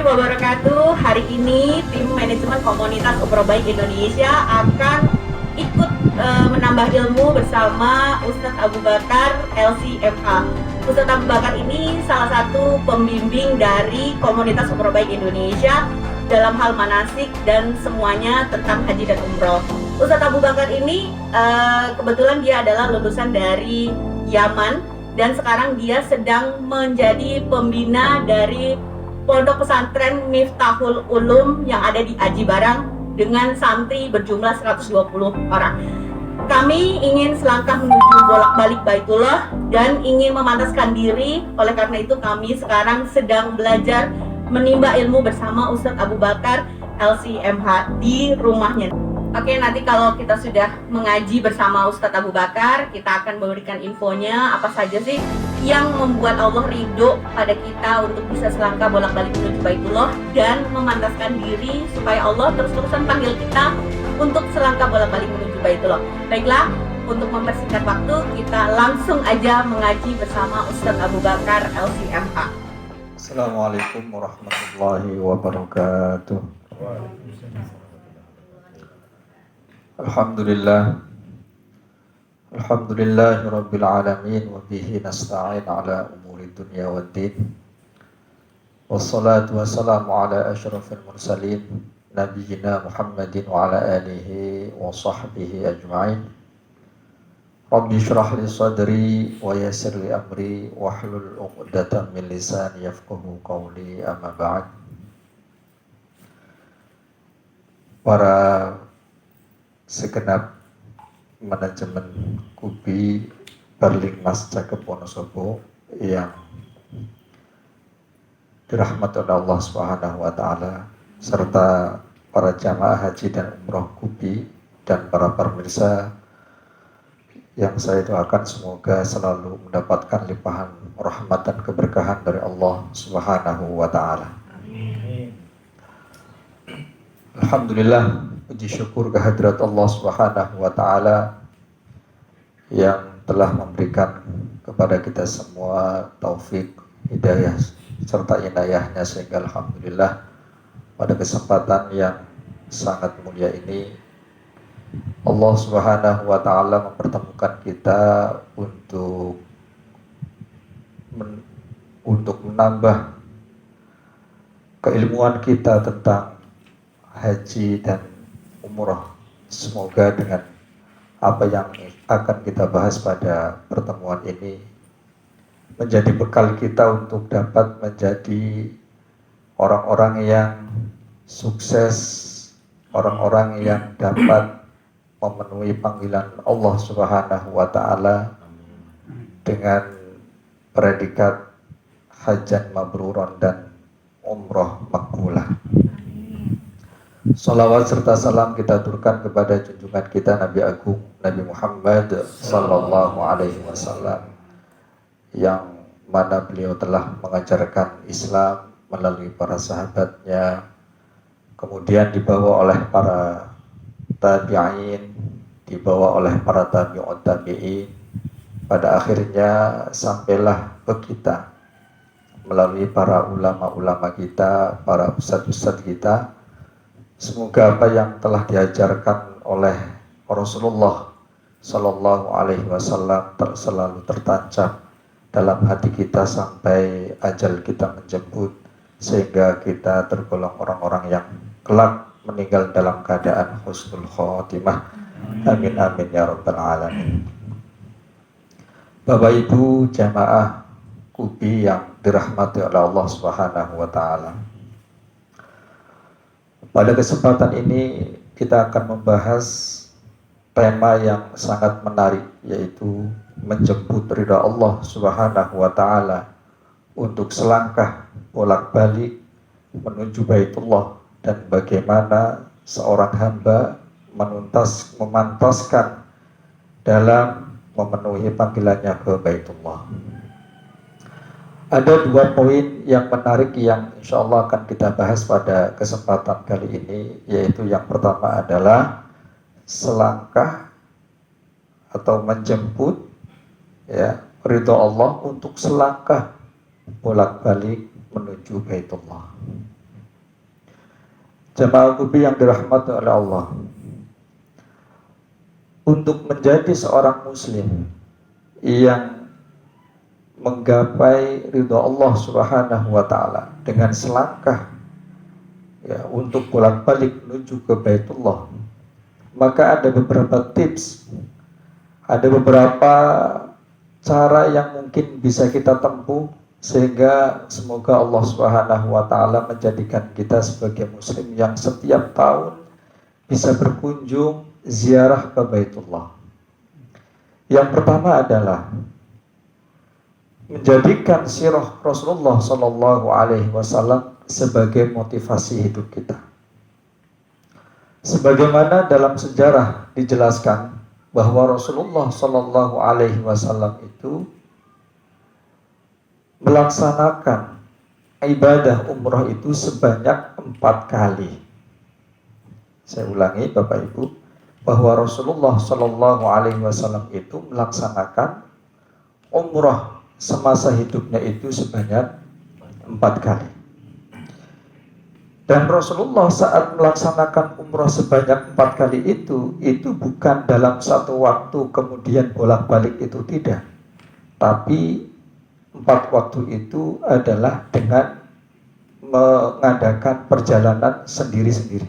wabarakatuh. Hari ini tim manajemen komunitas Umroh Baik Indonesia akan ikut menambah ilmu bersama Ustadz Abu Bakar LCMH. Ustadz Abu Bakar ini salah satu pembimbing dari komunitas Umroh Baik Indonesia dalam hal manasik dan semuanya tentang haji dan umroh. Ustadz Abu Bakar ini kebetulan dia adalah lulusan dari Yaman dan sekarang dia sedang menjadi pembina dari Pondok Pesantren Miftahul Ulum yang ada di Aji Barang dengan santri berjumlah 120 orang. Kami ingin selangkah menuju bolak-balik Baitullah dan ingin memantaskan diri. Oleh karena itu kami sekarang sedang belajar menimba ilmu bersama Ustadz Abu Bakar LCMH di rumahnya. Oke, nanti kalau kita sudah mengaji bersama Ustadz Abu Bakar, kita akan memberikan infonya apa saja sih yang membuat Allah ridho pada kita untuk bisa selangkah bolak-balik menuju Baitullah dan memantaskan diri supaya Allah terus-terusan panggil kita untuk selangkah bolak-balik menuju Baitullah. Baiklah, untuk mempersingkat waktu, kita langsung aja mengaji bersama Ustadz Abu Bakar LCMH. Assalamualaikum warahmatullahi wabarakatuh. Alhamdulillahi rabbil alamin wa bihi nasta'in ala umuri dunya waddin. Wassalatu wassalamu ala asyrafil mursalin nabiyyina Muhammadin wa ala alihi wa sahbihi ajma'in. Rabbi shrah li sadri wa yassir li amri wahlul 'uqdatam min lisani yafqahu qawli, amma ba'd. Para segenap manajemen KUBI Berlingmas Cakep Wonosobo yang dirahmati oleh Allah Subhanahu wa taala, serta para jamaah haji dan umroh KUBI dan para pemirsa yang saya doakan semoga selalu mendapatkan limpahan rahmat dan keberkahan dari Allah Subhanahu wa taala. Alhamdulillah, puji syukur kehadirat Allah Subhanahu wa taala yang telah memberikan kepada kita semua taufik, hidayah serta inayahnya, sehingga alhamdulillah pada kesempatan yang sangat mulia ini Allah Subhanahu wa taala mempertemukan kita untuk menambah keilmuan kita tentang haji dan umroh. Semoga dengan apa yang akan kita bahas pada pertemuan ini menjadi bekal kita untuk dapat menjadi orang-orang yang sukses, orang-orang yang dapat memenuhi panggilan Allah Subhanahu wa taala dengan predikat hajan mabruron dan umroh makbulah. Salawat serta salam kita aturkan kepada junjungan kita Nabi Agung Nabi Muhammad sallallahu alaihi wasallam, yang mana beliau telah mengajarkan Islam melalui para sahabatnya, kemudian dibawa oleh para tabi'in, dibawa oleh para tabi'un tabi'in, pada akhirnya sampailah ke kita melalui para ulama-ulama kita, para ustadz-ustadz kita. Semoga apa yang telah diajarkan oleh Rasulullah Sallallahu Alaihi Wasallam selalu tertancap dalam hati kita sampai ajal kita menjemput, sehingga kita tergolong orang-orang yang kelak meninggal dalam keadaan husnul khotimah. Amin amin ya rabbal alamin. Bapak Ibu jamaah KUBI yang dirahmati oleh Allah Subhanahu wa taala, pada kesempatan ini kita akan membahas tema yang sangat menarik, yaitu menjemput ridha Allah Subhanahu wa taala untuk selangkah bolak-balik menuju Baitullah, dan bagaimana seorang hamba memantaskan dalam memenuhi panggilannya ke Baitullah. Ada dua poin yang menarik yang insya Allah akan kita bahas pada kesempatan kali ini, yaitu yang pertama adalah selangkah atau menjemput ridho Allah untuk selangkah bolak-balik menuju Baitullah. Jamaah Kubi yang dirahmati oleh Allah, untuk menjadi seorang muslim yang menggapai ridha Allah Subhanahu wa taala dengan selangkah ya untuk bolak-balik menuju ke Baitullah, maka ada beberapa tips, ada beberapa cara yang mungkin bisa kita tempuh sehingga semoga Allah Subhanahu wa taala menjadikan kita sebagai muslim yang setiap tahun bisa berkunjung ziarah ke Baitullah. Yang pertama adalah menjadikan sirah Rasulullah Sallallahu Alaihi Wasallam sebagai motivasi hidup kita. Sebagaimana dalam sejarah dijelaskan bahwa Rasulullah Sallallahu Alaihi Wasallam itu melaksanakan ibadah umrah itu sebanyak 4 kali. Saya ulangi Bapak Ibu, bahwa Rasulullah Sallallahu Alaihi Wasallam itu melaksanakan umrah semasa hidupnya itu sebanyak 4 kali. Dan Rasulullah saat melaksanakan umrah sebanyak 4 kali itu bukan dalam satu waktu kemudian bolak-balik, itu tidak. Tapi 4 waktu itu adalah dengan mengadakan perjalanan sendiri-sendiri.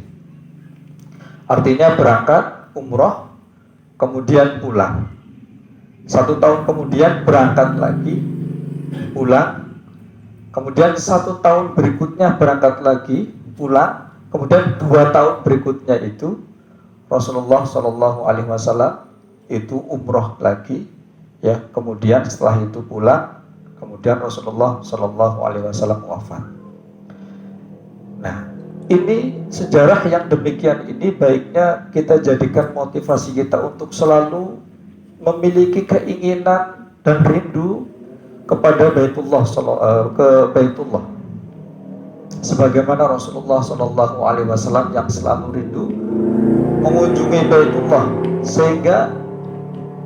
Artinya berangkat umrah, kemudian pulang. 1 tahun kemudian berangkat lagi, pulang. Kemudian 1 tahun berikutnya berangkat lagi, pulang. Kemudian 2 tahun berikutnya itu Rasulullah Shallallahu Alaihi Wasallam itu umrah lagi, ya. Kemudian setelah itu pulang. Kemudian Rasulullah Shallallahu Alaihi Wasallam wafat. Nah, ini sejarah yang demikian ini baiknya kita jadikan motivasi kita untuk selalu memiliki keinginan dan rindu kepada Baitullah, ke Baitullah. Sebagaimana Rasulullah Shallallahu Alaihi Wasallam yang selalu rindu mengunjungi Baitullah, sehingga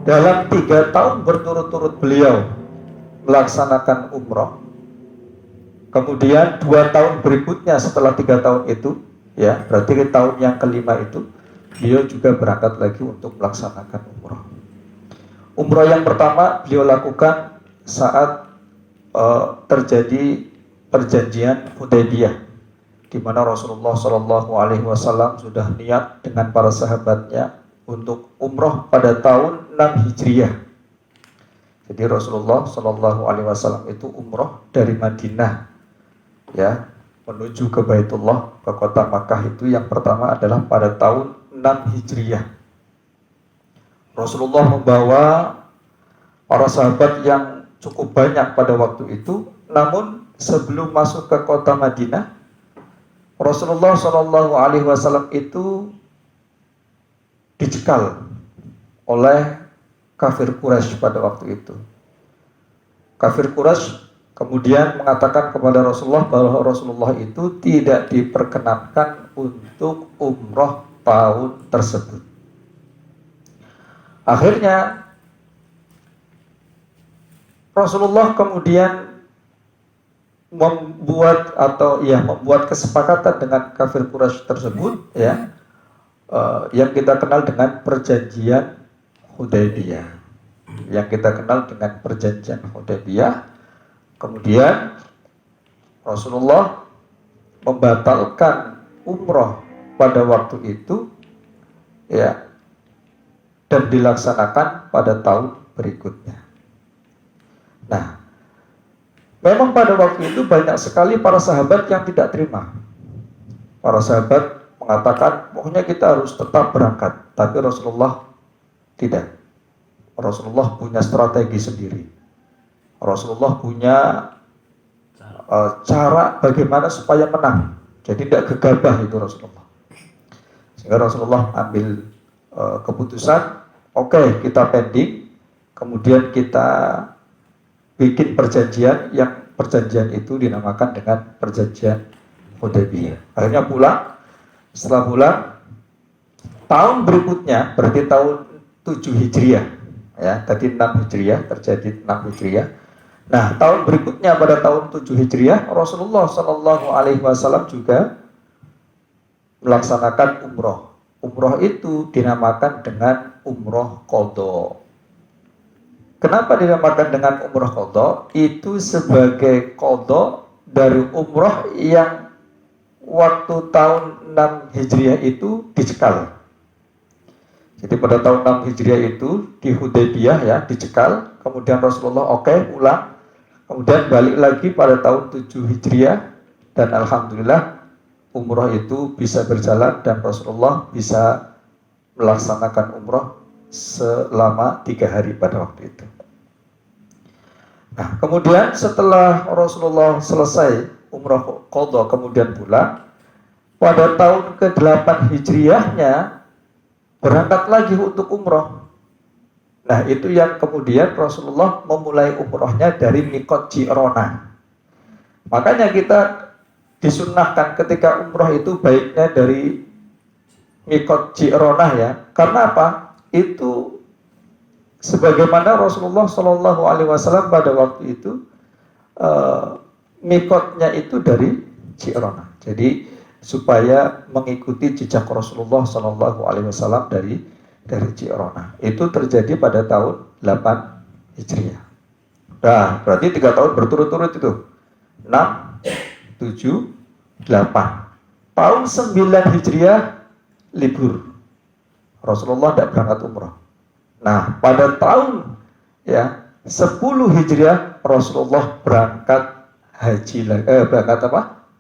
dalam 3 tahun berturut-turut beliau melaksanakan umrah. Kemudian 2 tahun berikutnya setelah 3 tahun itu, ya berarti tahun yang kelima itu beliau juga berangkat lagi untuk melaksanakan umrah. Umrah yang pertama beliau lakukan saat terjadi perjanjian Hudaybiyah, di mana Rasulullah Shallallahu Alaihi Wasallam sudah niat dengan para sahabatnya untuk umrah pada tahun 6 Hijriah. Jadi Rasulullah Shallallahu Alaihi Wasallam itu umrah dari Madinah, ya, menuju ke Baitullah, ke kota Makkah itu yang pertama adalah pada tahun 6 Hijriah. Rasulullah membawa para sahabat yang cukup banyak pada waktu itu, namun sebelum masuk ke kota Madinah, Rasulullah Shallallahu Alaihi Wasallam itu dicekal oleh kafir Quraisy pada waktu itu. Kafir Quraisy kemudian mengatakan kepada Rasulullah bahwa Rasulullah itu tidak diperkenankan untuk umrah tahun tersebut. Akhirnya Rasulullah kemudian membuat kesepakatan dengan kafir Quraisy tersebut, ya, yang kita kenal dengan perjanjian Hudaybiyah. Kemudian Rasulullah membatalkan umrah pada waktu itu, ya, dan dilaksanakan pada tahun berikutnya. Nah, memang pada waktu itu banyak sekali para sahabat yang tidak terima. Para sahabat mengatakan pokoknya kita harus tetap berangkat, tapi Rasulullah tidak. Rasulullah punya strategi sendiri. Rasulullah punya cara bagaimana supaya menang. Jadi tidak gegabah itu Rasulullah. Sehingga Rasulullah ambil keputusan, oke, kita pending, kemudian kita bikin perjanjian, yang perjanjian itu dinamakan dengan perjanjian Hudaybiyah. Akhirnya pulang. Setelah pulang, tahun berikutnya berarti tahun 7 Hijriah, ya, tadi 6 Hijriah, terjadi 6 Hijriah. Nah, tahun berikutnya pada tahun 7 Hijriah, Rasulullah Shallallahu Alaihi Wasallam juga melaksanakan umroh. Umroh itu dinamakan dengan umroh qadha. Kenapa dinamakan dengan umroh qadha? Itu sebagai qadha dari umroh yang waktu tahun 6 Hijriah itu dicekal. Jadi pada tahun 6 Hijriah itu di Hudaybiyah ya dicekal, kemudian Rasulullah pulang, kemudian balik lagi pada tahun 7 Hijriah, dan alhamdulillah umroh itu bisa berjalan dan Rasulullah bisa melaksanakan umroh selama 3 hari pada waktu itu. Nah, kemudian setelah Rasulullah selesai umroh qadha kemudian pulang, pada tahun ke-8 Hijriahnya berangkat lagi untuk umroh. Nah, itu yang kemudian Rasulullah memulai umrohnya dari Miqat Ji'rana. Makanya kita disunnahkan ketika umroh itu baiknya dari Miqat Ji'rana ya. Karena apa? Itu sebagaimana Rasulullah Shallallahu Alaihi Wasallam pada waktu itu Miqatnya itu dari Ji'rana. Jadi supaya mengikuti jejak Rasulullah Shallallahu Alaihi Wasallam dari Ji'rana. Itu terjadi pada tahun 8 Hijriah. Nah, berarti 3 tahun berturut-turut itu. 6, 7, 8. Tahun 9 Hijriah libur. Rasulullah tidak berangkat umrah. Nah, pada tahun 10 Hijriah Rasulullah berangkat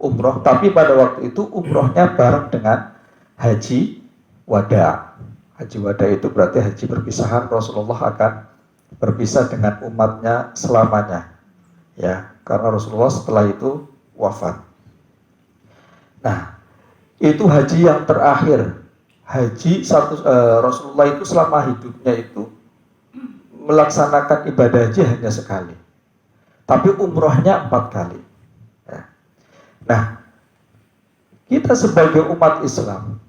umroh. Tapi pada waktu itu umrohnya bareng dengan haji wada. Haji wada itu berarti haji perpisahan. Rasulullah akan berpisah dengan umatnya selamanya. Ya, karena Rasulullah setelah itu wafat. Nah, itu haji yang terakhir. Rasulullah itu selama hidupnya itu melaksanakan ibadah haji hanya sekali. Tapi umrohnya 4 kali. Ya. Nah, kita sebagai umat Islam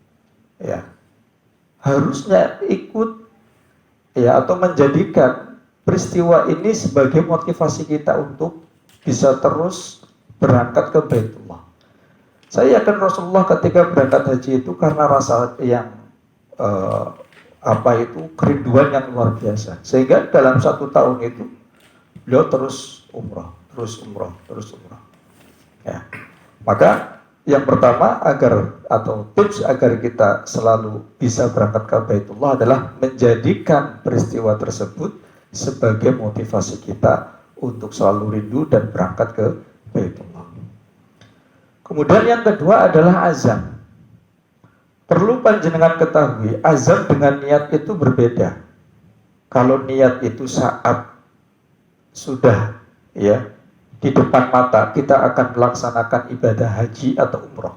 ya harusnya ikut ya atau menjadikan peristiwa ini sebagai motivasi kita untuk bisa terus berangkat ke Baitullah. Saya yakin Rasulullah ketika berangkat haji itu karena rasa yang kerinduan yang luar biasa. Sehingga dalam 1 tahun itu beliau terus umrah. Ya. Maka yang pertama tips agar kita selalu bisa berangkat ke Baitullah adalah menjadikan peristiwa tersebut sebagai motivasi kita untuk selalu rindu dan berangkat ke Baitullah. Kemudian yang kedua adalah azam. Perlu panjenengan ketahui, azam dengan niat itu berbeda. Kalau niat itu saat sudah di depan mata kita akan melaksanakan ibadah haji atau umroh.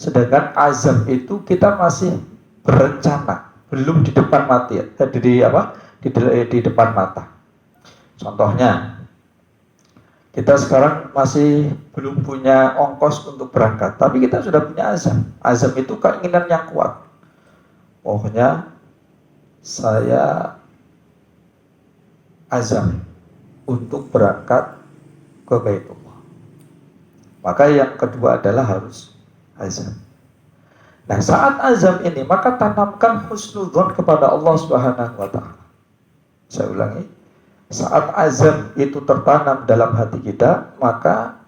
Sedangkan azam itu kita masih berencana, belum di depan mati, di depan mata. Contohnya, kita sekarang masih belum punya ongkos untuk berangkat, tapi kita sudah punya azam. Azam itu keinginan yang kuat. Pokoknya saya azam untuk berangkat ke Baitullah. Maka yang kedua adalah harus azam. Nah, saat azam ini maka tanamkan husnudzon kepada Allah Subhanahu wa taala. Saya ulangi. Saat azam itu tertanam dalam hati kita, maka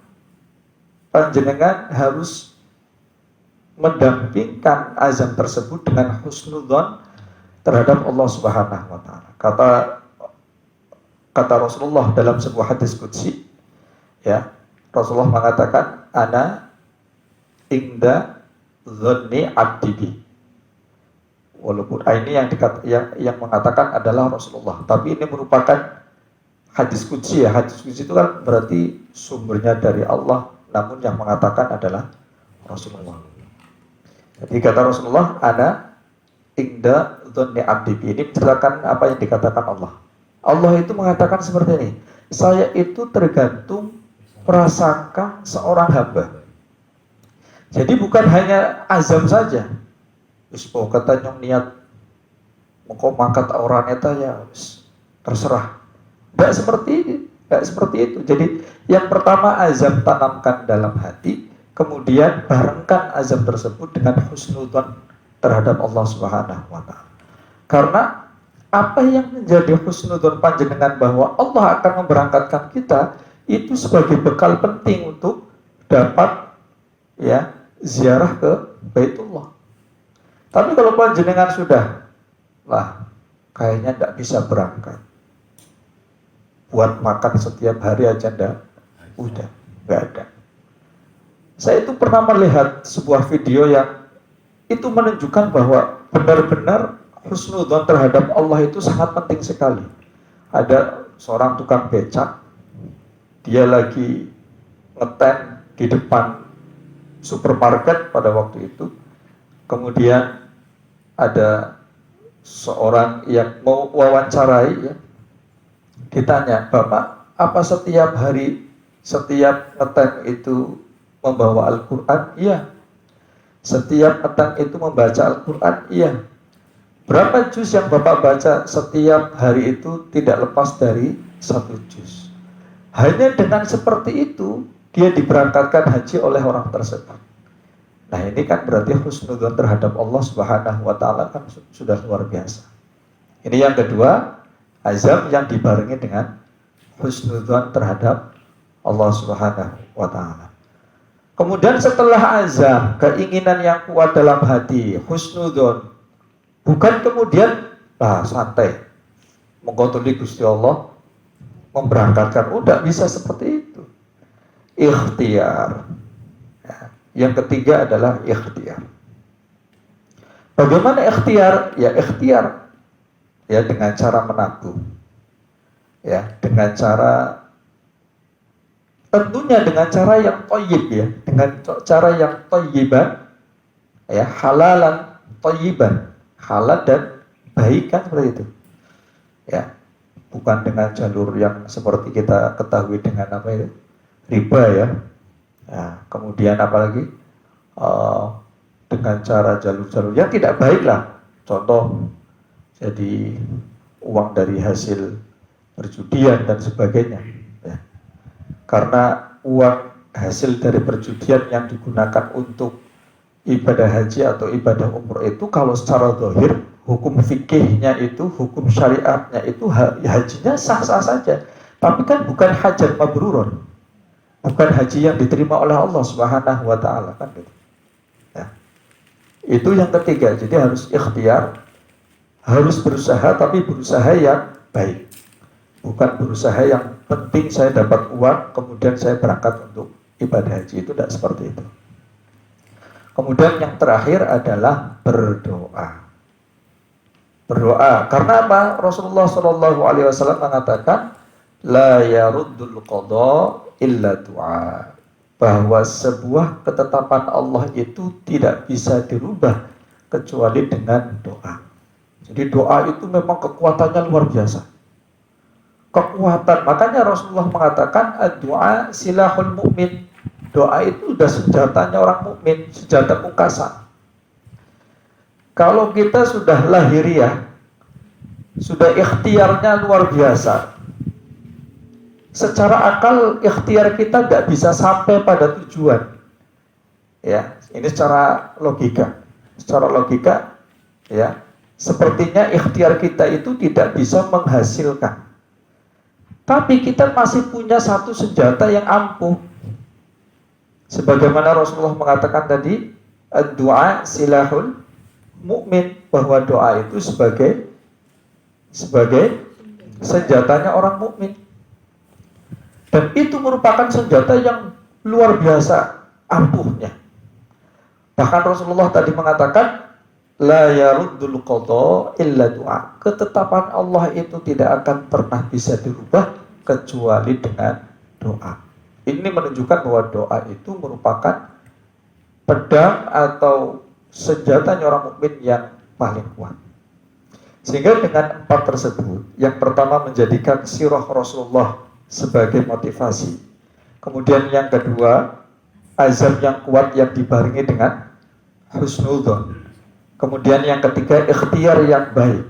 panjenengan harus mendampingkan azam tersebut dengan husnudzon terhadap Allah Subhanahu wa taala. Kata Rasulullah dalam sebuah hadis qudsi, Rasulullah mengatakan, ana inda dzanni abdi bi. Walaupun ini yang mengatakan adalah Rasulullah, tapi ini merupakan hadis qudsi ya. Hadis qudsi itu kan berarti sumbernya dari Allah, namun yang mengatakan adalah Rasulullah. Jadi kata Rasulullah, ana inda dzanni abdi bi. Ini menceritakan apa yang dikatakan Allah. Allah itu mengatakan seperti ini, saya itu tergantung prasangka seorang hamba. Jadi bukan hanya azam saja. Kalau kata nyong niat mau mangkat orangnya ya terserah. Tidak seperti itu. Jadi yang pertama azam tanamkan dalam hati, kemudian barengkan azam tersebut dengan husnudzon terhadap Allah Subhanahu wa taala. Karena apa yang menjadi husnudzon panjenengan bahwa Allah akan memberangkatkan kita itu sebagai bekal penting untuk dapat ya ziarah ke Baitullah. Tapi kalau panjenengan sudah lah kayaknya tidak bisa berangkat, buat makan setiap hari aja udah nggak ada. Saya itu pernah melihat sebuah video yang itu menunjukkan bahwa benar-benar husnudzon terhadap Allah itu sangat penting sekali. Ada seorang tukang becak, dia lagi ngetem di depan supermarket pada waktu itu. Kemudian ada seorang yang mau wawancarai, ya, ditanya, "Bapak, apa setiap hari, setiap ngetem itu membawa Al-Quran?" "Iya." "Setiap ngetem itu membaca Al-Quran?" "Iya." "Berapa juz yang Bapak baca setiap hari itu?" "Tidak lepas dari 1 juz." Hanya dengan seperti itu dia diberangkatkan haji oleh orang tersebut. Nah, ini kan berarti husnudzon terhadap Allah Subhanahu wa taala kan sudah luar biasa. Ini yang kedua, azam yang dibarengi dengan husnudzon terhadap Allah Subhanahu wa taala. Kemudian setelah azam, keinginan yang kuat dalam hati, husnudzon, bukan kemudian santai menggotoli Gusti Allah memberangkatkan, udah bisa seperti itu. Ikhtiar. Yang ketiga adalah ikhtiar. Bagaimana ikhtiar? Ya ikhtiar ya dengan cara menabung. Ya, dengan cara tentunya dengan cara yang thayyib ya, dengan cara yang thayyiban ya, halalan thayyiban. Halal dan baik kan seperti itu. Ya. Bukan dengan jalur yang seperti kita ketahui dengan apa itu? Riba ya. Nah, kemudian apalagi dengan cara jalur-jalur yang tidak baik lah. Contoh, jadi uang dari hasil perjudian dan sebagainya. Ya. Karena uang hasil dari perjudian yang digunakan untuk ibadah haji atau ibadah umroh itu kalau secara zahir, hukum fikihnya itu, hukum syariatnya itu hajinya sah-sah saja. Tapi kan bukan hajat mabrurun. Bukan haji yang diterima oleh Allah Subhanahu wa taala kan gitu. Ya. Itu yang ketiga. Jadi harus ikhtiar, harus berusaha tapi berusaha yang baik. Bukan berusaha yang penting saya dapat uang kemudian saya berangkat untuk ibadah haji, itu tidak seperti itu. Kemudian yang terakhir adalah berdoa. Berdoa karena apa? Rasulullah SAW mengatakan la yaruddul qada illa doa, bahwa sebuah ketetapan Allah itu tidak bisa dirubah kecuali dengan doa. Jadi doa itu memang kekuatannya luar biasa. Kekuatan, makanya Rasulullah mengatakan doa silahul mukmin. Doa itu sudah senjatanya orang mukmin, senjata mungkasan. Kalau kita sudah lahiriah, sudah ikhtiarnya luar biasa, secara akal ikhtiar kita tidak bisa sampai pada tujuan. Ya, ini secara logika. Secara logika, ya, sepertinya ikhtiar kita itu tidak bisa menghasilkan. Tapi kita masih punya satu senjata yang ampuh. Sebagaimana Rasulullah mengatakan tadi, doa silahul mukmin, bahwa doa itu sebagai senjatanya orang mukmin. Dan itu merupakan senjata yang luar biasa ampuhnya. Bahkan Rasulullah tadi mengatakan la yaruddul qada illa doa. Ketetapan Allah itu tidak akan pernah bisa dirubah kecuali dengan doa. Ini menunjukkan bahwa doa itu merupakan pedang atau senjatanya orang mukmin yang paling kuat. Sehingga dengan 4 tersebut, yang pertama menjadikan sirah Rasulullah sebagai motivasi. Kemudian yang kedua, azam yang kuat yang dibarengi dengan husnudzon. Kemudian yang ketiga, ikhtiar yang baik.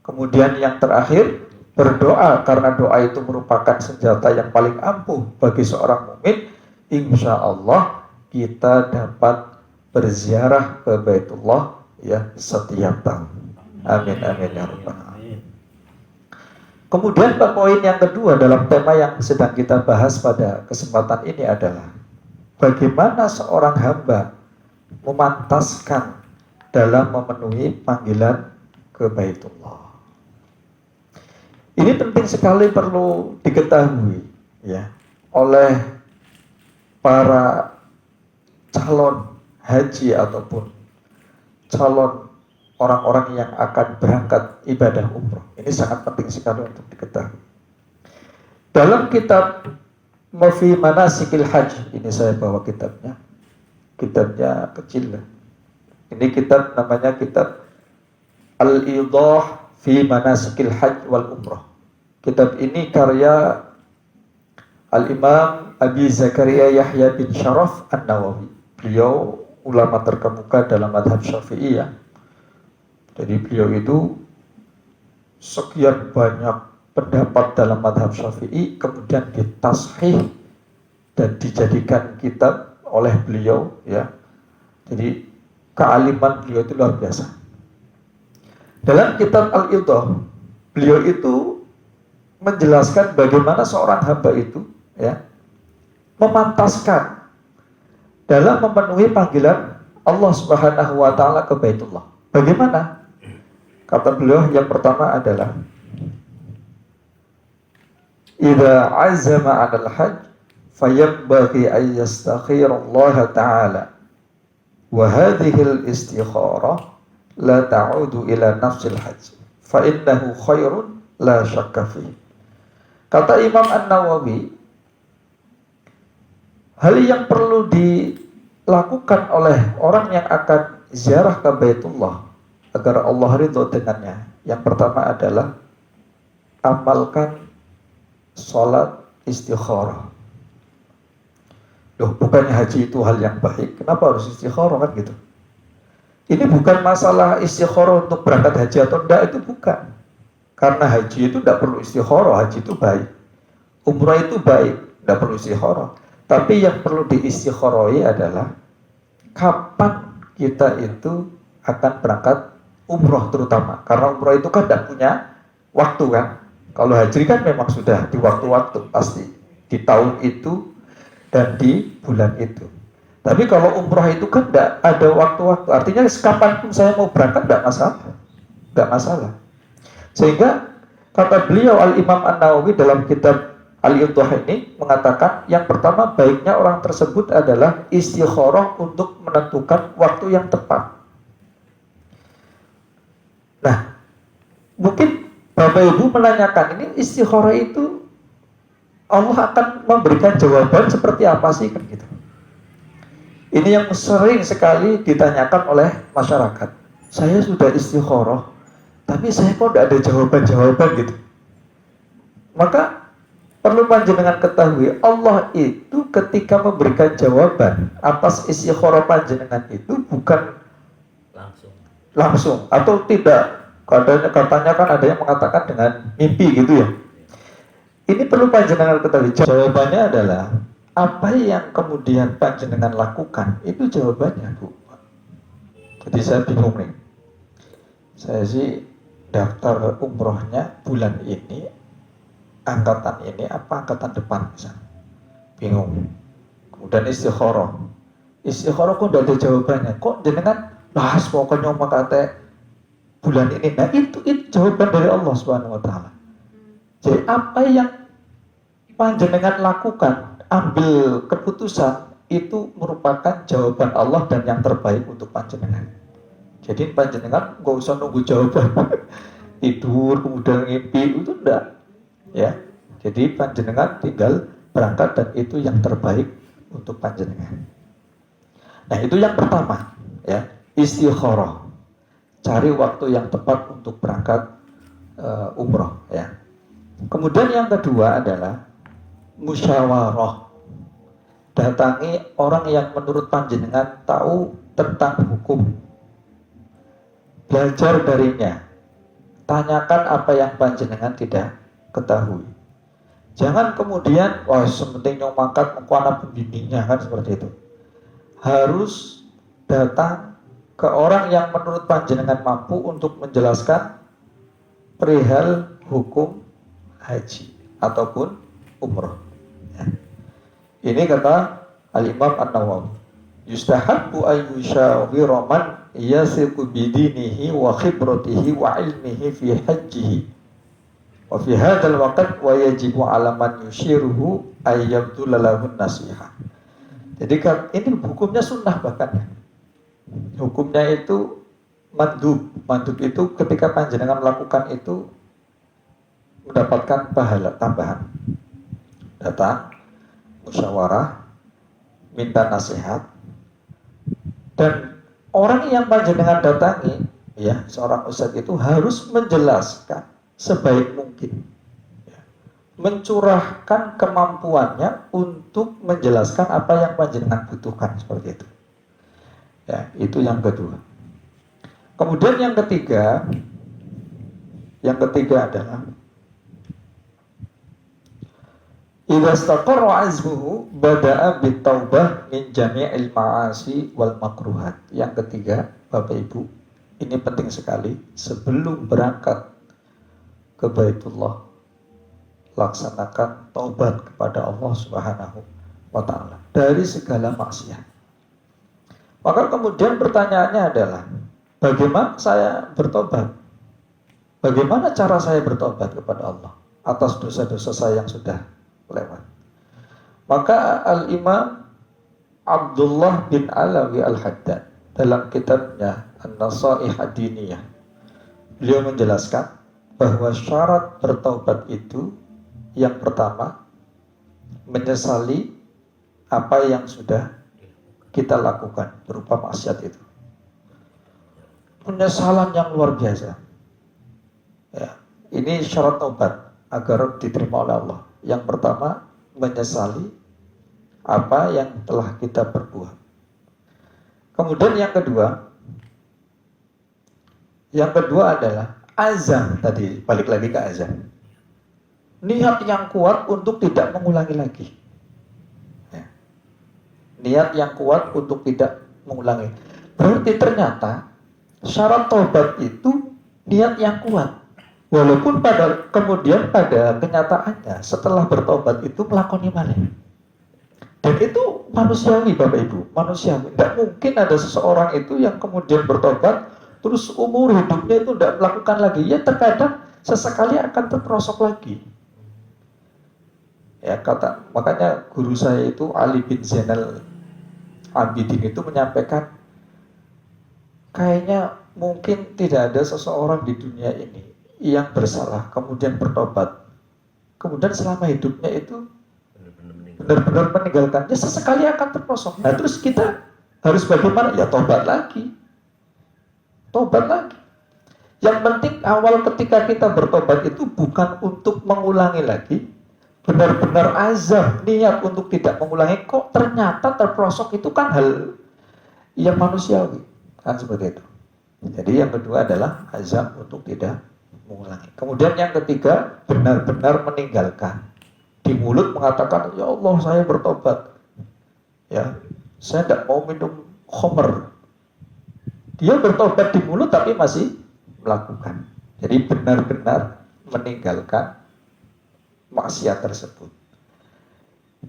Kemudian yang terakhir, berdoa, karena doa itu merupakan senjata yang paling ampuh bagi seorang mukmin. Insya Allah kita dapat berziarah ke Baitullah ya setiap tahun. Amin amin ya rabbal alamin. Kemudian poin yang kedua dalam tema yang sedang kita bahas pada kesempatan ini adalah bagaimana seorang hamba memantaskan dalam memenuhi panggilan ke Baitullah. Ini penting sekali perlu diketahui ya oleh para calon haji ataupun calon orang-orang yang akan berangkat ibadah umroh. Ini sangat penting sekali untuk diketahui. Dalam kitab Fi Manasikil Haji, ini saya bawa kitabnya. Kitabnya kecil lah. Ini kitab namanya kitab Al-Idah Fi Manasikil Hajj wal Umrah. Kitab ini karya Al-Imam Abi Zakaria Yahya bin Sharaf An-Nawawi. Beliau ulama terkemuka dalam madhab Syafi'iyah. Jadi beliau itu sekian banyak pendapat dalam madhab Syafi'i kemudian ditashih dan dijadikan kitab oleh beliau ya. Jadi kealiman beliau itu luar biasa. Dalam kitab Al-Idah beliau itu menjelaskan bagaimana seorang hamba itu ya memantaskan dalam memenuhi panggilan Allah Subhanahu wa taala ke Baitullah. Bagaimana? Kata beliau yang pertama adalah idza azama 'alal hajj fayanbaghi an yastakhira Allah taala wa hadhihi al-istikharah la ta'udu ila nafsil hajj fa innahu khairun la syakka fihi. Kata Imam An-Nawawi, hal yang perlu dilakukan oleh orang yang akan ziarah ke Baitullah agar Allah ridho dengannya, yang pertama adalah amalkan sholat istikharah. Loh, bukannya haji itu hal yang baik, kenapa harus istikharah kan gitu? Ini bukan masalah istikharah untuk berangkat haji atau enggak, itu bukan. Karena haji itu tidak perlu istikharah, haji itu baik. Umrah itu baik, tidak perlu istikharah. Tapi yang perlu diistikharoi adalah kapan kita itu akan berangkat umroh terutama. Karena umroh itu kan tidak punya waktu kan. Kalau haji kan memang sudah di waktu-waktu pasti. Di tahun itu dan di bulan itu. Tapi kalau umroh itu kan tidak ada waktu-waktu. Artinya kapanpun saya mau berangkat tidak masalah. Tidak masalah. Sehingga kata beliau Al-Imam An-Nawawi dalam kitab Al-Idah ini mengatakan yang pertama baiknya orang tersebut adalah istikharah untuk menentukan waktu yang tepat. Nah, mungkin Bapak Ibu menanyakan ini istikharah itu Allah akan memberikan jawaban seperti apa sih kan gitu. Ini yang sering sekali ditanyakan oleh masyarakat. Saya sudah istikharah, tapi saya kok tidak ada jawaban-jawaban gitu. Maka perlu panjenengan ketahui, Allah itu ketika memberikan jawaban atas istikharah panjenengan itu bukan langsung atau tidak. Katanya kan ada yang mengatakan dengan mimpi gitu ya. Ini perlu panjenengan ketahui. Jawabannya adalah apa yang kemudian panjenengan lakukan itu jawabannya, Bu. Jadi saya bingung nih. Saya sih daftar umrohnya bulan ini, angkatan ini apa angkatan depan misalnya. Bingung. Kemudian istikharah. Istikharah kok tidak ada jawabannya. Kok jenengan bahas pokoknya makate bulan ini. Nah itu jawaban dari Allah Subhanahu wa taala. Jadi apa yang panjenengan lakukan, ambil keputusan itu merupakan jawaban Allah dan yang terbaik untuk panjenengan. Jadi panjenengan nggak usah nunggu jawaban tidur kemudian ngimpi itu enggak ya. Jadi panjenengan tinggal berangkat dan itu yang terbaik untuk panjenengan. Nah itu yang pertama ya, istikharah, cari waktu yang tepat untuk berangkat umroh ya. Kemudian yang kedua adalah musyawarah, datangi orang yang menurut panjenengan tahu tentang hukum, belajar darinya, tanyakan apa yang panjenengan tidak ketahui. Jangan kemudian wah sementing nyong mangkat engko ana pembimbingnya kan seperti itu. harus datang ke orang yang menurut panjenengan mampu untuk menjelaskan perihal hukum haji ataupun umroh. Ya. Ini kata Al-Imam An-Nawawi, yustahabbu ayyushawira man yasiqu bidinihi wa khibratihi wa ilmihi fi hajjihi wa fi hadzal waqt wa yajibu 'ala man yushiruhu ayyabdula lahu nasiha. Jadi kan ini hukumnya sunnah bahkan ya. Hukumnya itu mandub. Mandub itu ketika panjenengan melakukan itu mendapatkan pahala tambahan. Datang, musyawarah, minta nasihat, dan orang yang panjenengan datangi, ya, seorang ustadz itu harus menjelaskan sebaik mungkin, ya, mencurahkan kemampuannya untuk menjelaskan apa yang panjenengan butuhkan, seperti itu. Ya, itu yang kedua. Kemudian yang ketiga adalah idza istaqarra azmuhu bada'a bitaubah min jami'il ma'asi wal makruhat. Yang ketiga, Bapak Ibu, ini penting sekali, sebelum berangkat ke Baitullah, laksanakan taubat kepada Allah Subhanahu wa taala dari segala maksiat. Maka kemudian pertanyaannya adalah, bagaimana saya bertobat? Bagaimana cara saya bertobat kepada Allah atas dosa-dosa saya yang sudah lewat? Maka Al-Imam Abdullah bin Alawi Al-Haddad dalam kitabnya An-Nasaih Ad-Diniyah, beliau menjelaskan bahwa syarat bertaubat itu yang pertama, menyesali apa yang sudah kita lakukan berupa maksiat itu. Penyesalan yang luar biasa. Ya, ini syarat taubat agar diterima oleh Allah. Yang pertama, menyesali apa yang telah kita perbuat. Kemudian yang kedua adalah azam. Tadi balik lagi ke azam. Niat yang kuat untuk tidak mengulangi lagi. Ya. Niat yang kuat untuk tidak mengulangi. Berarti ternyata syarat taubat itu niat yang kuat. Walaupun kemudian pada kenyataannya setelah bertobat itu melakoni maling. Dan itu manusiawi, Bapak Ibu, manusiawi. Tidak mungkin ada seseorang itu yang kemudian bertobat terus umur hidupnya itu tidak melakukan lagi. Ya terkadang sesekali akan terperosok lagi. Ya, makanya guru saya itu Ali bin Zainal Abidin itu menyampaikan, kayaknya mungkin tidak ada seseorang di dunia ini yang bersalah kemudian bertobat, kemudian selama hidupnya itu benar-benar meninggalkannya, sesekali akan terperosok. Nah terus kita harus bagaimana? Ya tobat lagi. Yang penting awal ketika kita bertobat itu bukan untuk mengulangi lagi, benar-benar azam, niat untuk tidak mengulangi. Kok ternyata terperosok, itu kan hal yang manusiawi, kan seperti itu. Jadi yang kedua adalah azam untuk tidak mengulangi. Kemudian yang ketiga, benar-benar meninggalkan. Di mulut mengatakan, ya Allah saya bertobat, ya saya tidak mau minum khamr. Dia bertobat di mulut tapi masih melakukan. Jadi benar-benar meninggalkan maksiat tersebut.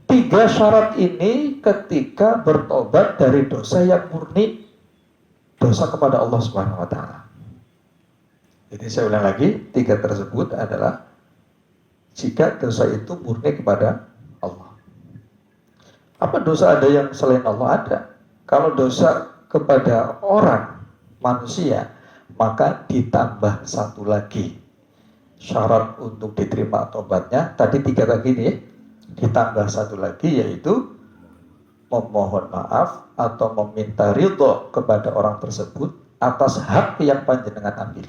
3 syarat ini ketika bertobat dari dosa yang murni, dosa kepada Allah Subhanahu wa taala. Jadi saya ulang lagi, 3 tersebut adalah jika dosa itu murni kepada Allah. Apa dosa ada yang selain Allah? Ada. Kalau dosa kepada orang, manusia, maka ditambah 1 lagi syarat untuk diterima tobatnya. Tadi 3 lagi nih, ditambah 1 lagi, yaitu memohon maaf atau meminta ridho kepada orang tersebut atas hak yang panjenengan ambil.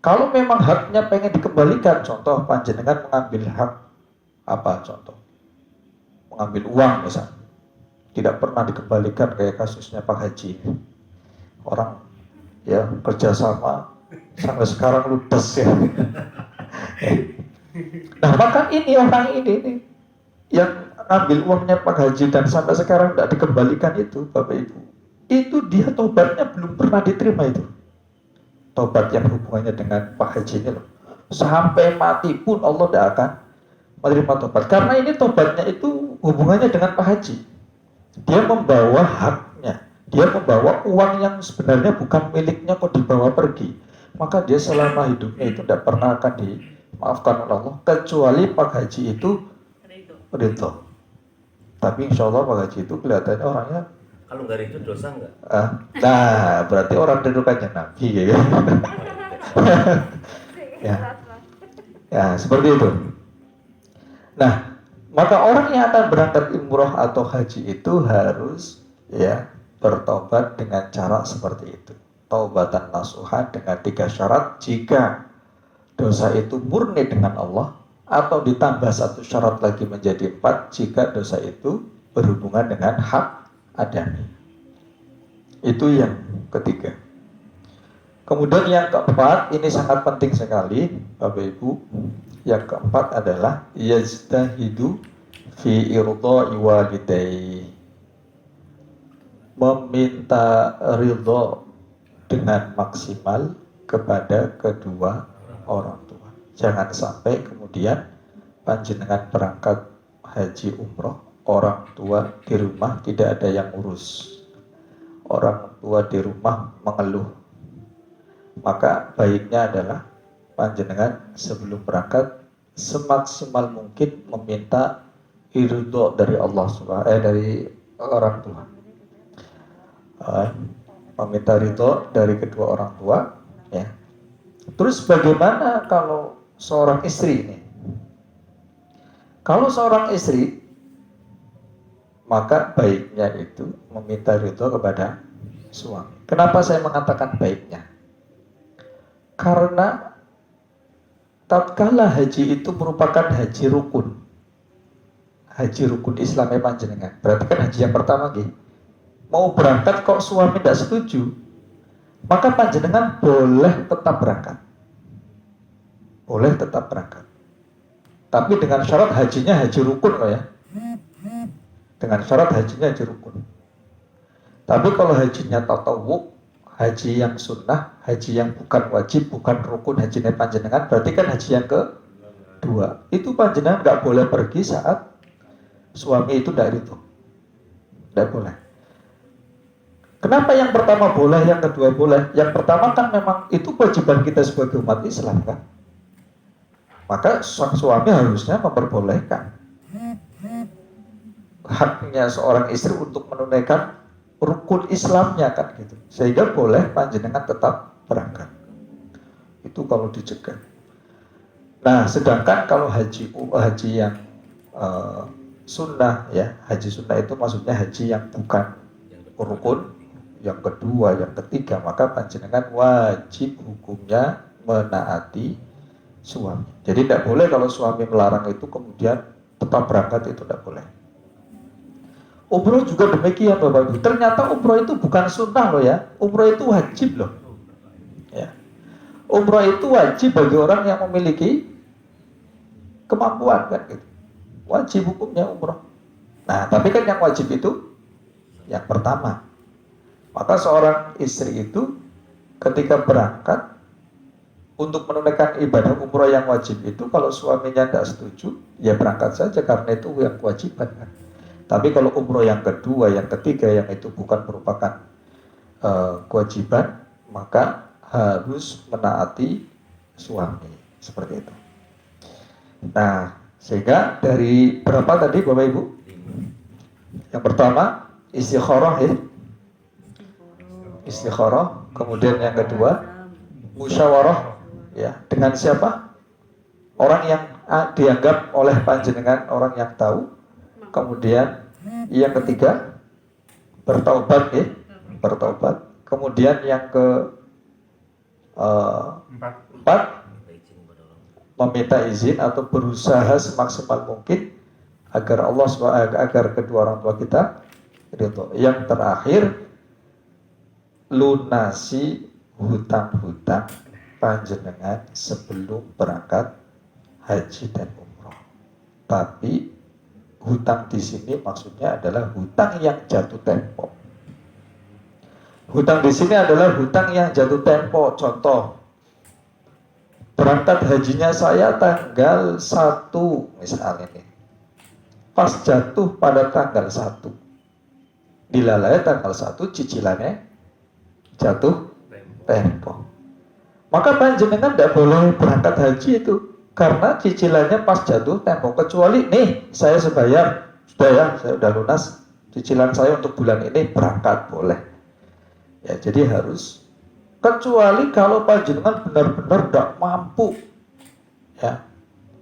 Kalau memang haknya pengen dikembalikan, contoh panjenengan mengambil hak apa, contoh mengambil uang misalnya, tidak pernah dikembalikan, kayak kasusnya Pak Haji, orang ya kerjasama sampai sekarang ludes ya. Nah maka ini orang ini yang ngambil uangnya Pak Haji dan sampai sekarang tidak dikembalikan itu, Bapak Ibu, itu dia tobatnya belum pernah diterima itu. Tobat yang hubungannya dengan Pak Haji ini loh. Sampai mati pun Allah tidak akan menerima tobat. Karena ini tobatnya itu hubungannya dengan Pak Haji. Dia membawa haknya. Dia membawa uang yang sebenarnya bukan miliknya kok dibawa pergi. Maka dia selama hidupnya itu tidak pernah akan dimaafkan oleh Allah. Kecuali Pak Haji itu ridho. Tapi insya Allah Pak Haji itu kelihatannya orangnya, kalau nggak itu dosa nggak? Nah berarti orang dedukannya Nabi ya. Ya. Ya seperti itu. Nah maka orang yang akan berangkat umroh atau haji itu harus ya bertobat dengan cara seperti itu. Taubatan nasuha dengan 3 syarat. Jika dosa itu murni dengan Allah, atau ditambah 1 syarat lagi menjadi 4 jika dosa itu berhubungan dengan hak adami. Itu yang ketiga. Kemudian yang keempat, ini sangat penting sekali Bapak Ibu. Yang keempat adalah yajtahidu fi irdha'i walidayhi, meminta ridho dengan maksimal kepada kedua orang tua. Jangan sampai kemudian panjenengan berangkat haji umroh, orang tua di rumah tidak ada yang urus, orang tua di rumah mengeluh. Maka baiknya adalah panjenengan sebelum berangkat semaksimal mungkin meminta ridho dari Allah dari orang tua. Meminta ridho dari kedua orang tua ya. Terus bagaimana kalau seorang istri ini? Kalau seorang istri, maka baiknya itu meminta ridho kepada suami. Kenapa saya mengatakan baiknya? Karena tatkala haji itu merupakan haji rukun. Haji rukun Islamnya panjenengan. Berarti kan haji yang pertama gitu. Mau berangkat kok suami tidak setuju, maka panjenengan boleh tetap berangkat. Boleh tetap berangkat. Tapi dengan syarat hajinya haji rukun loh ya. Dengan syarat hajinya haji rukun. Tapi kalau hajinya tatawwu, haji yang sunnah, haji yang bukan wajib, bukan rukun hajinya panjenengan, berarti kan haji yang kedua. Itu panjenengan nggak boleh pergi saat suami itu tidak ridho. Tidak boleh. Kenapa yang pertama boleh, yang kedua boleh? Yang pertama kan memang itu kewajiban kita sebagai umat Islam kan. Maka sang suami harusnya memperbolehkan haknya seorang istri untuk menunaikan rukun Islamnya kan gitu. Sehingga boleh panjenengan tetap berangkat. Itu kalau dicegah. Nah, sedangkan kalau haji yang sunnah ya, haji sunnah itu maksudnya haji yang bukan rukun, yang kedua, yang ketiga, maka panjenengan wajib hukumnya menaati suami. Jadi tidak boleh kalau suami melarang itu kemudian tetap berangkat, itu tidak boleh. Umroh juga demikian Bapak Ibu. Ternyata umroh itu bukan sunnah loh ya. Umroh itu wajib loh. Ya. Umroh itu wajib bagi orang yang memiliki kemampuan kan gitu. Wajib hukumnya umroh. Nah, tapi kan yang wajib itu yang pertama. Maka seorang istri itu ketika berangkat untuk menunaikan ibadah umroh yang wajib itu, kalau suaminya tidak setuju, ya berangkat saja karena itu yang kewajiban kan. Tapi kalau umroh yang kedua, yang ketiga, yang itu bukan merupakan kewajiban, maka harus menaati suami. Seperti itu. Nah, sehingga dari berapa tadi Bapak Ibu? Yang pertama, istikharah ya. Istikharah. Kemudian yang kedua, musyawarah ya. Dengan siapa? Orang yang dianggap oleh panjenengan orang yang tahu. Kemudian yang ketiga, bertaubat ya. Bertaubat. Kemudian yang keempat, meminta izin atau berusaha semaksimal mungkin agar agar kedua orang tua kita ridho. Yang terakhir, lunasi hutang-hutang panjenengan sebelum berangkat haji dan umroh. Tapi hutang di sini maksudnya adalah hutang yang jatuh tempo. Hutang di sini adalah hutang yang jatuh tempo. Contoh, berangkat hajinya saya tanggal 1 misalnya nih. Pas jatuh pada tanggal 1. Dilalai tanggal 1 cicilannya jatuh tempo. Maka panjenengan tidak boleh berangkat haji itu karena cicilannya pas jatuh tempo. Kecuali nih saya sebayar, sudah ya, saya sudah lunas cicilan saya untuk bulan ini, berangkat boleh. Ya, jadi harus, kecuali kalau panjenengan benar-benar tidak mampu. Ya,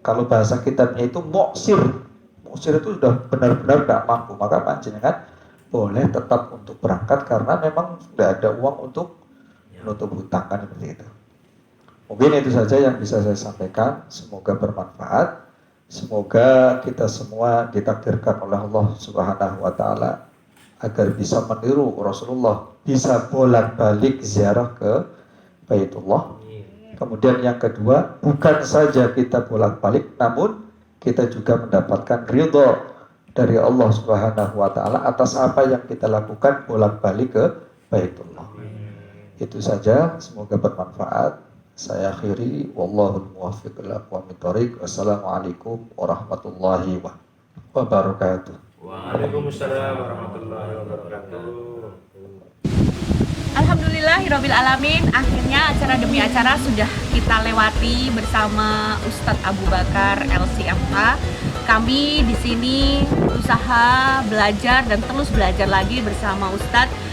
kalau bahasa kitabnya itu moksir itu sudah benar-benar tidak mampu, maka panjenengan boleh tetap untuk berangkat karena memang sudah ada uang untuk menutup hutang, kan seperti itu. Mungkin itu saja yang bisa saya sampaikan. Semoga bermanfaat. Semoga kita semua ditakdirkan oleh Allah Subhanahu wa taala agar bisa meniru Rasulullah, bisa bolak-balik ziarah ke Baitullah. Kemudian yang kedua, bukan saja kita bolak-balik, namun kita juga mendapatkan ridho dari Allah Subhanahu wa taala atas apa yang kita lakukan bolak-balik ke Baitullah. Itu saja, semoga bermanfaat. Saya akhiri, wallahul muwaffiq ila aqwamit thoriq. Wassalamualaikum warahmatullahi wabarakatuh. Waalaikumsalam warahmatullahi wabarakatuh. Alhamdulillahirabbil alamin, akhirnya acara demi acara sudah kita lewati bersama Ustadz Abu Bakar LCMH. Kami di sini berusaha belajar dan terus belajar lagi bersama Ustadz.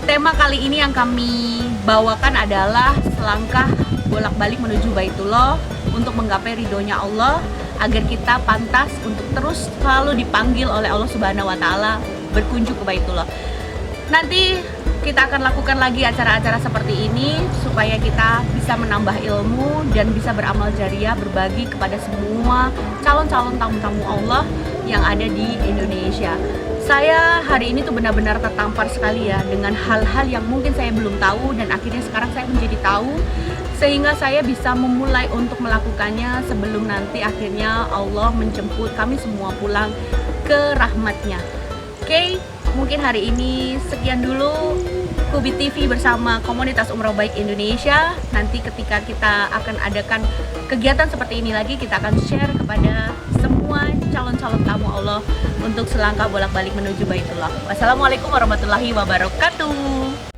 Tema kali ini yang kami bawakan adalah selangkah bolak-balik menuju Baitullah untuk menggapai ridhonya Allah, agar kita pantas untuk terus selalu dipanggil oleh Allah Subhanahu wa taala berkunjung ke Baitullah. Nanti kita akan lakukan lagi acara-acara seperti ini supaya kita bisa menambah ilmu dan bisa beramal jariah, berbagi kepada semua calon-calon tamu-tamu Allah yang ada di Indonesia. Saya hari ini tuh benar-benar tertampar sekali ya dengan hal-hal yang mungkin saya belum tahu, dan akhirnya sekarang saya menjadi tahu, sehingga saya bisa memulai untuk melakukannya sebelum nanti akhirnya Allah menjemput kami semua pulang ke rahmatnya. Oke, mungkin hari ini sekian dulu Kubi TV bersama komunitas Umroh Baik Indonesia. Nanti ketika kita akan adakan kegiatan seperti ini lagi, kita akan share kepada semua calon-calon tamu Allah untuk selangkah bolak-balik menuju Baitullah. Wassalamualaikum warahmatullahi wabarakatuh.